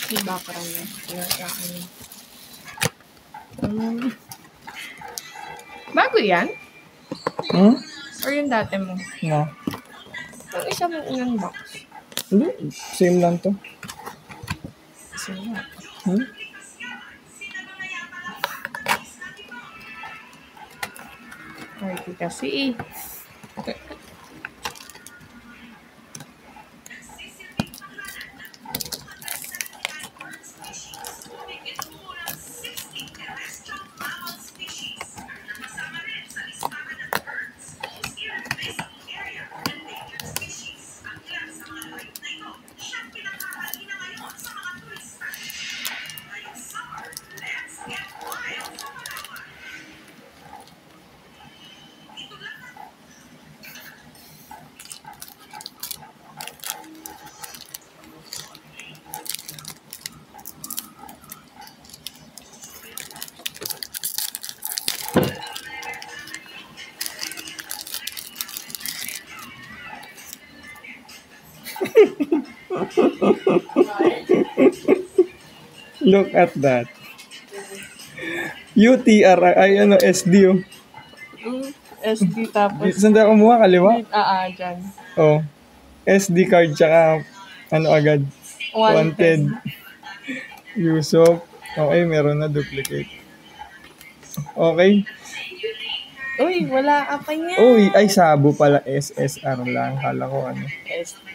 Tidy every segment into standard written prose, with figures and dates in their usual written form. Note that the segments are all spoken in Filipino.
Yung background niya. Bago yan? Or yung dati mo? No. Yung isa mong in-unbox. Hindi, same lang to. Same lang. Party kasi eh. Look at that. UTR, ay ano, SD oh. SD tapos. Saan tayo kumuha? Kaliwa? Dyan. Oh. SD card tsaka ano agad? Wanted. Yusuf. Okay, meron na duplicate. Okay. Uy, wala ka pa niya. Uy, ay sabo pala. SSR lang. Kala ko ano. SD.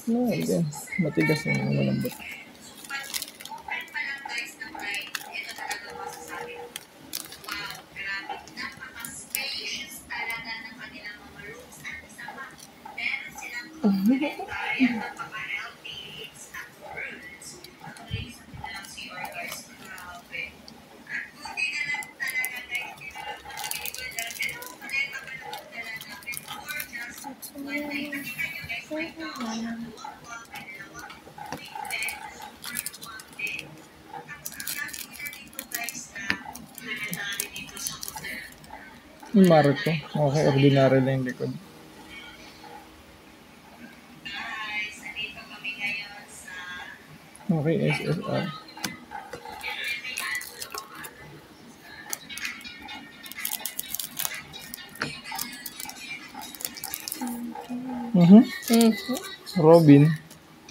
No, hindi. Matigas na yung malambot. Yung Marco. Okay, ordinary lang yung likod. Okay, SSR. Robin.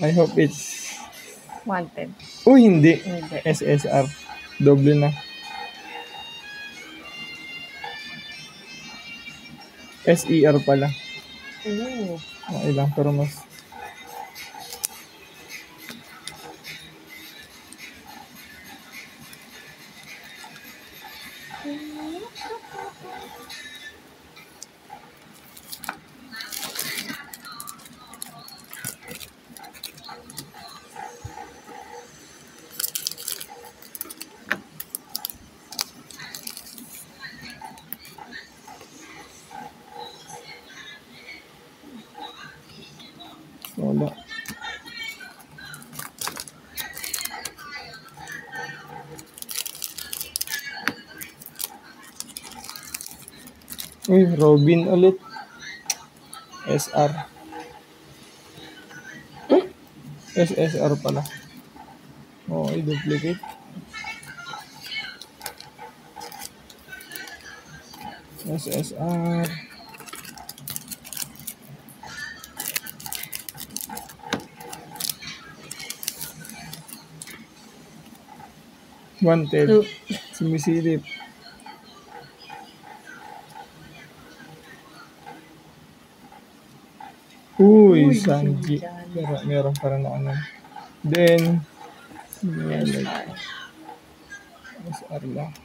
I hope it's Wanted. Uy, hindi. SSR. Doble na. SER pala. Oo. Okay lang, pero mas... Wala. Uy, Robin ulit. SR. SSR pala. Okay, duplicate. SSR. Wanted. Sumisilip. Uy, Sanji. Meron parang na ano. Then, SR lang.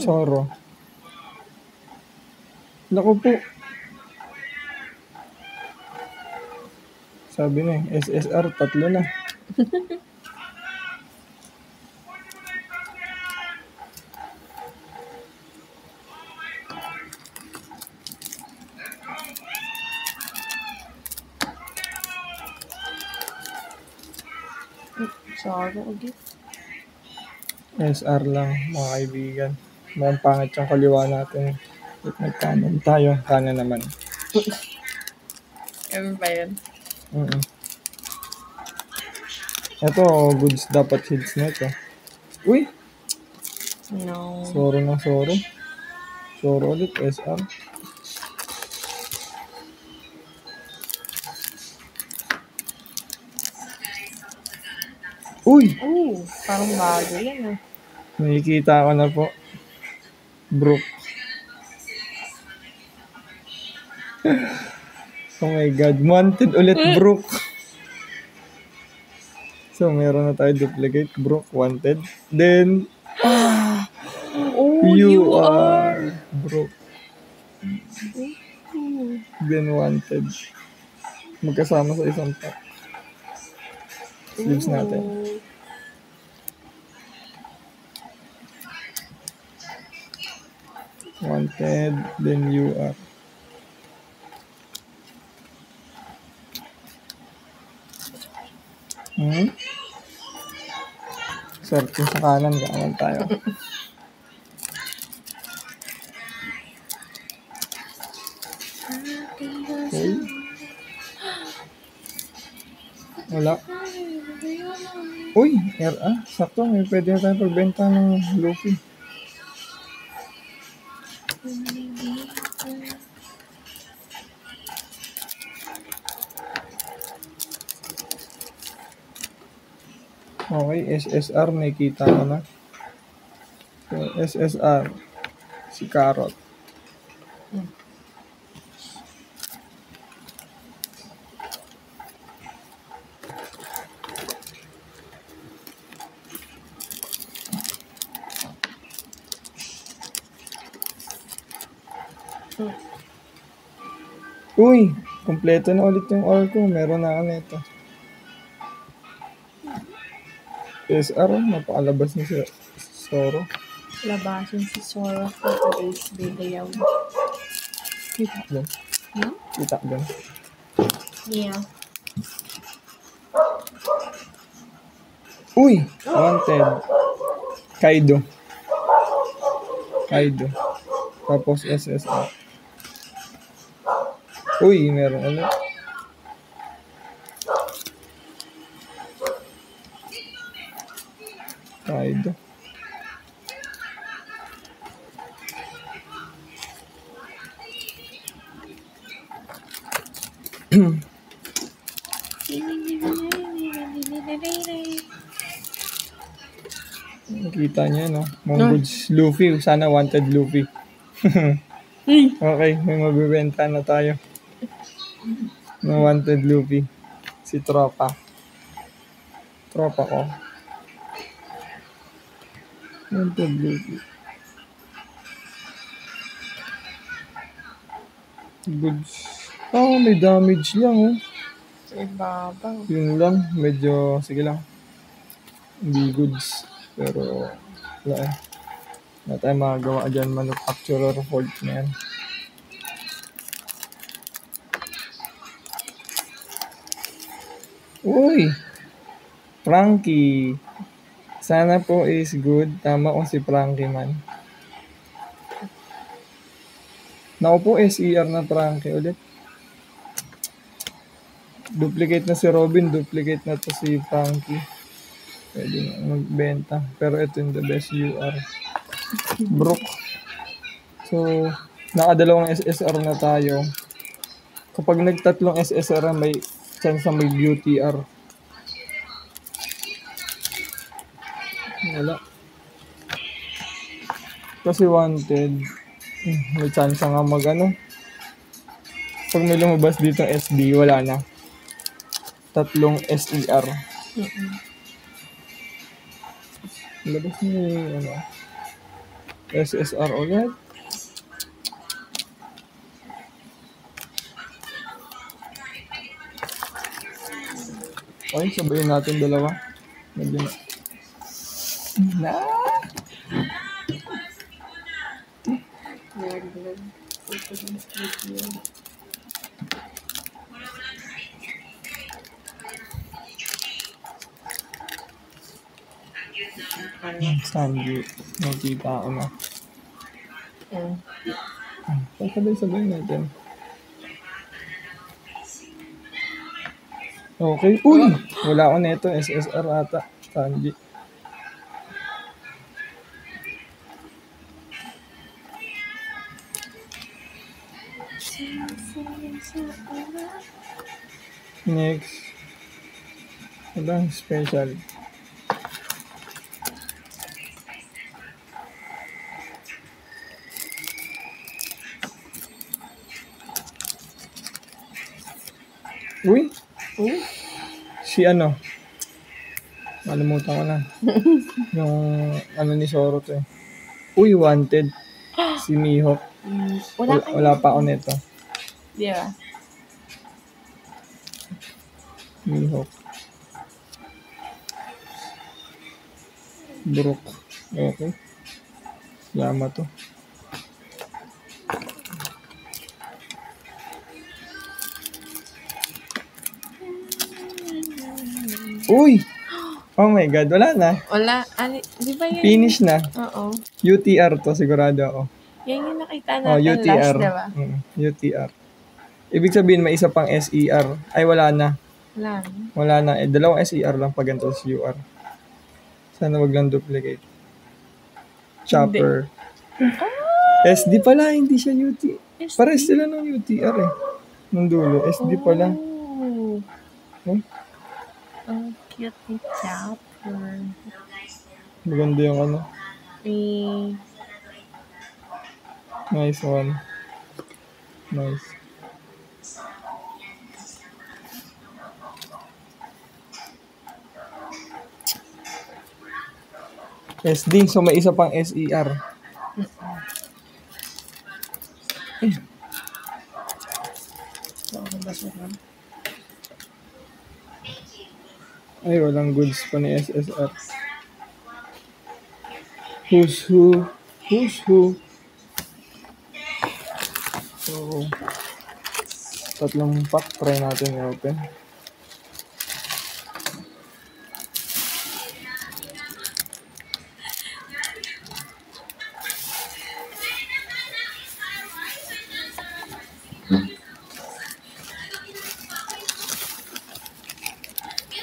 Soro. Naku po. Sabi na eh, SSR, 3 na. Sorry ulit. SR lang, mga kaibigan. Mukhang pangit yung kaliwa natin. Nagkanan tayo. Kanan naman. Ano ba yun? Ito, goods dapat hits na ito. Uy! No. Soro na soro. Soro ulit, SR. Uy! Parang bago yan ah. Nakikita ko na po. Brook. Oh my God. Wanted ulit, Brook. So, meron na tayo duplicate. Brook, wanted. Then, you are Brook. Then, wanted. Magkasama sa isang pack. Sleeves natin. Wanted, then you are. Searching sa kanan, kanan tayo. Okay. Wala. Uy, sakto. May pwede na tayo pagbenta ng Luffy. Okay, SSR, nakikita ko na. So, SSR, si Carrot. Uy, kompleto na ulit yung all ko. Meron na ako nito. SR, napakalabas ni si Zoro. Labasin si Sora for today's video. Kita dyan. Kita dyan. Yeah. Uy, wanted. Kaido. Tapos SSR. Uy, meron ulit. Kaido. Nakita niya, no? Mongoose Luffy. Sana wanted Luffy. Okay, may mabibenta na tayo. No wanted Luffy. Si Tropa. Tropa ko. Wanted Luffy. Goods. Oh, may damage lang, oh. Sa ibabaw. Yun lang. Medyo, sige lang. Hindi goods. Pero, wala eh. Wala tayong magagawa dyan. Manufacturer fault na yan. Uy! Frankie. Sana po is good. Tama kung si Frankie man. Naku po, SER na Frankie ulit. Duplicate na si Robin. Duplicate na to si Frankie. Pwede na magbenta. Pero ito yung the best UR. Brook. So, nakadalawang SSR na tayo. Kapag nagtatlong SSR, may chance na may UTR. Wala. Kasi wanted, may chance nga pag may lumabas dito SB, wala na. Tatlong SER. Labas niya yung SSR ulit. Okay, sabayin natin dalawa. Medyo na. Na! Sanji. Nakita ko na. Sabay natin. Okay. Uy! Wala ko neto. SSR ata. Sanji. Next. Walang special. Uy! Si ano? Nalimutan ko na. Yung ano ni Zoro to eh. Uy, wanted. Si Mihawk. Wala pa ako neto. Di ba? Mihawk. Brook. Okay. Yama to. Uy! Oh my God, wala na. Wala. Di ba yun? Finish na. Oo. UTR to, sigurado ako. Yan yung nakita Oh, natin UTR. last, diba? UTR. Ibig sabihin, may isa pang SER. Ay, wala na. Wala. Wala na. Dalawang SER lang pag ganito sa UR. Sana wag lang duplicate. Chopper. SD pala, hindi siya UT. Pares sila ng UTR eh. Nung dulo, SD pala. Oh. Ang cute ni Chopper. Maganda yung ano. Nice one. Nice. SD, so may isa pang SER. Ay, walang goods pa ni SSR. Who's who? Who's who? So, tatlong pack, try natin i-open.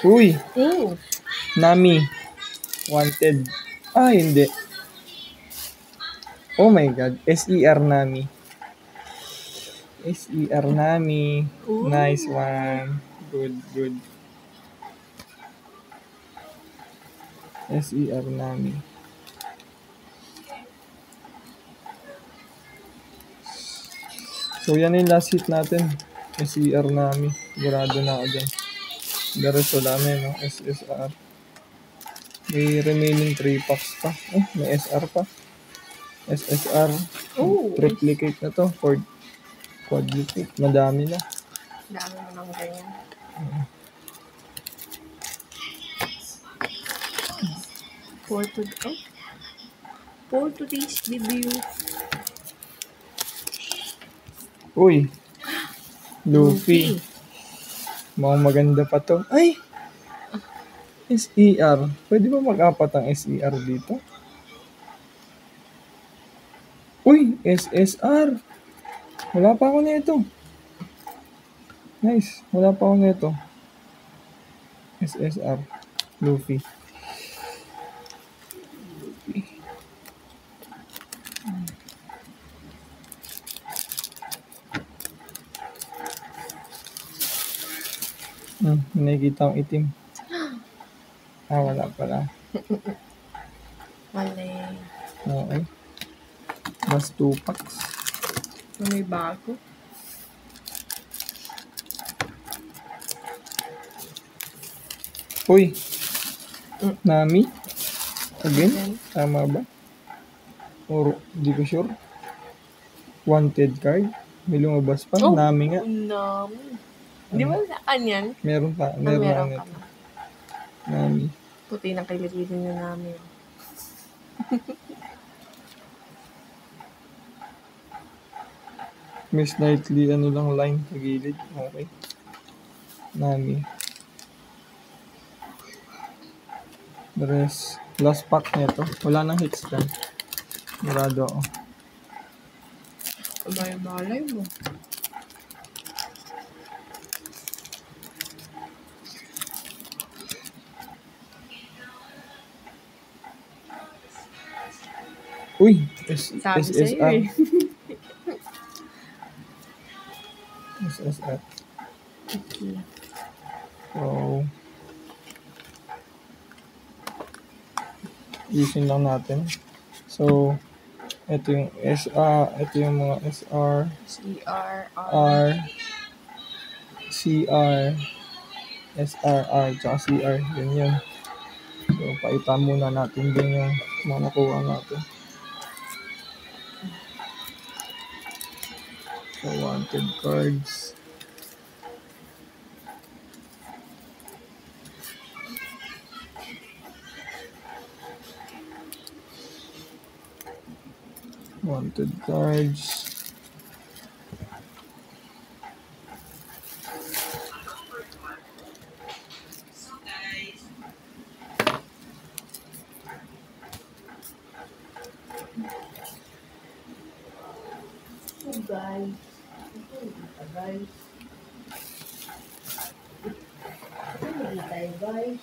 Uy! Nami. Wanted. Ah, hindi. Oh my God. SER Nami. SER Nami. Nice one. Good, good. SER Nami. So, yan yung last hit natin. SER Nami. Sigurado na ako dyan. The rest wala na yun, no? SSR. May remaining 3 packs pa. Oh, may SR pa. SSR. Triplicate na to. Quadruplicate. Madami na. Dami naman ganyan. For today's video. Uy. Luffy. Mukhang maganda pa to. Ay! SER. Pwede ba mag-apat ang SER dito? Uy! SSR. Wala pa ako nito. Nice. Wala pa ako nito. SSR. Luffy. Nakikita akong itim. Wala pala. Mali. Okay. Mas 2 packs. May bago. Uy! Nami? Again? Tama ba? Or di ko sure. Wanted card. May lumabas pa. Nami nga. Nami. Di ba saan yan? Meron pa. Meron Meron na. pa na. Nami. Puti ng kilikili na namin. May slightly ano lang line sa gilid. Okay. Nami. The rest. Last pack nito. Wala nang hits dyan. Murado ako. Malay mo. Uy! Sabi sa'yo SSR. eh. SSR. Okay. So, using lang natin. So, ito yung ito yung mga SR, CR, R, CR, SRR, tsaka CR. Ganyan. So, paita muna natin din yung mga nakuha natin. So, wanted cards. Wanted cards. Guys. Guys. Hindi tayo guys.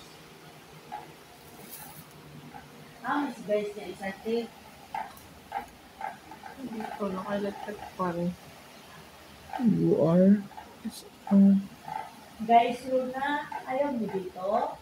Mas guys na isati. Ito, nakalatag pa rin. UR, SR. Guys, Luna, ayaw mo dito?